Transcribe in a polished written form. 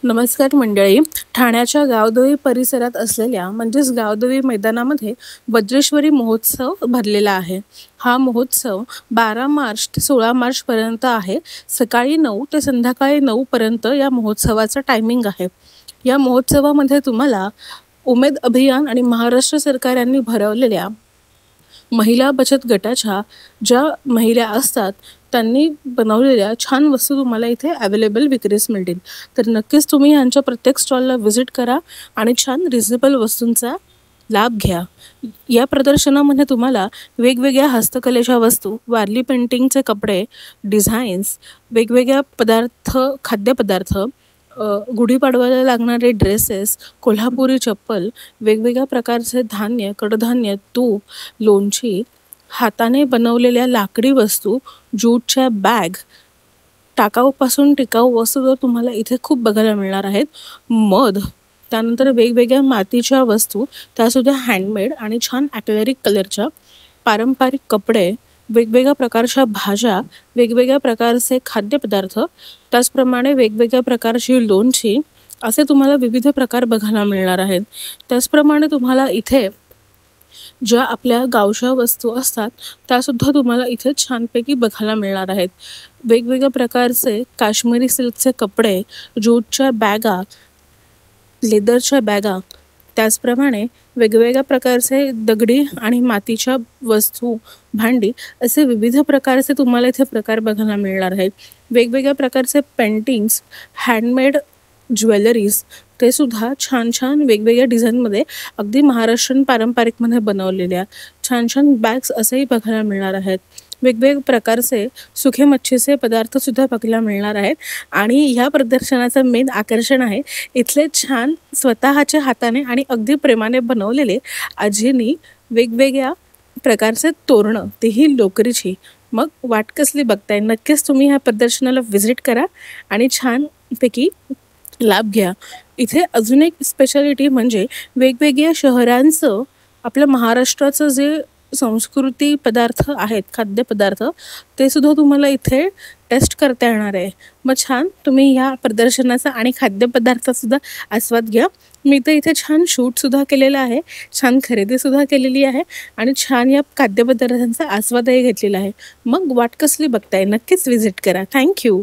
नमस्कार मंडळी. ठाण्याच्या गावदेवी परिसरात असलेल्या म्हणजेच गावदेवी मैदानामध्ये वज्रेश्वरी महोत्सव भरलेला आहे. हा महोत्सव 12 मार्च ते 16 मार्चपर्यंत आहे. सकाळी 9 ते संध्याकाळी 9 पर्यंत या महोत्सवाचा टायमिंग आहे. या महोत्सवामध्ये तुम्हाला उमेद अभियान आणि महाराष्ट्र सरकार यांनी भरवलेल्या महिला बचत गटाच्या ज्या महिला असतात त्यांनी बनवलेल्या छान वस्तू तुम्हाला इथे अवेलेबल विक्रीस मिळतील. तर नक्कीच तुम्ही यांच्या प्रत्येक स्टॉलला व्हिजिट करा आणि छान रिझनेबल वस्तूंचा लाभ घ्या. या प्रदर्शनामध्ये तुम्हाला वेगवेगळ्या हस्तकलेच्या वस्तू, वारली पेंटिंगचे कपडे, डिझाईन्स, वेगवेगळ्या खाद्यपदार्थ, गुढीपाडव्याला लागणारे ड्रेसेस, कोल्हापुरी चप्पल, वेगवेगळ्या प्रकारचे धान्य, कडधान्य, तूप, लोणची, हाताने बनवलेल्या लाकडी वस्तू, ज्यूटच्या बॅग, टाकाऊपासून टिकाऊ वस्तू तर तुम्हाला इथे खूप बघायला मिळणार आहेत. मध, त्यानंतर वेगवेगळ्या मातीच्या वस्तू, त्यासुद्धा हँडमेड आणि छान ॲक्रेलिक कलरच्या, पारंपरिक कपडे, वेगवेगळ्या प्रकारच्या भाज्या, वेगवेगळ्या प्रकारचे खाद्यपदार्थ, त्याचप्रमाणे वेगवेगळ्या प्रकारची लोणची, असे तुम्हाला विविध प्रकार बघायला मिळणार आहेत. त्याचप्रमाणे तुम्हाला इथे ज्या आपल्या गावच्या वस्तू असतात त्यासुद्धा तुम्हाला इथे छानपैकी बघायला मिळणार आहेत. वेगवेगळ्या प्रकारचे काश्मीरी सिल्कचे कपडे, ज्यूटच्या बॅगा, लेदरच्या बॅगा, त्याचप्रमाणे वेगवेगळ्या प्रकारचे दगडी आणि मातीच्या वस्तू, भांडी, असे विविध प्रकारचे तुम्हाला इथे प्रकार बघायला मिळणार आहेत. वेगवेगळ्या प्रकारचे पेंटिंग्स, हँडमेड ज्वेलरीज, ते सुद्धा छान छान वेगवेगळ्या डिझाईनमध्ये अगदी महाराष्ट्रीयन पारंपरिकमध्ये बनवलेल्या छान छान बॅग्स असेही बघायला मिळणार आहेत. वेगवेगळ्या प्रकारचे सुके मच्छीचे पदार्थसुद्धा बघायला मिळणार आहेत. आणि ह्या प्रदर्शनाचं मेन आकर्षण आहे इथले छान स्वतःच्या हाताने आणि अगदी प्रेमाने बनवलेले आजींनी वेगवेगळ्या प्रकारचे तोरणं, तेही लोकरीची. मग वाट कसली बघताय, नक्कीच तुम्ही ह्या प्रदर्शनाला व्हिजिट करा आणि छानपैकी लाभ घ्या. इथे अजून एक स्पेशालिटी म्हणजे वेगवेगळ्या शहरांचं, आपल्या महाराष्ट्राचं जे संस्कृती पदार्थ आहेत, खाद्यपदार्थ, ते सुद्धा तुम्हाला इथे टेस्ट करता येणार आहे. मग छान तुम्ही ह्या प्रदर्शनाचा आणि खाद्यपदार्थासुद्धा आस्वाद घ्या. मी तर इथे छान शूटसुद्धा केलेलं आहे, छान खरेदीसुद्धा केलेली आहे आणि छान या खाद्यपदार्थांचा आस्वादही घेतलेला आहे. मग वाट कसली बघताय, नक्कीच व्हिजिट करा. थँक्यू.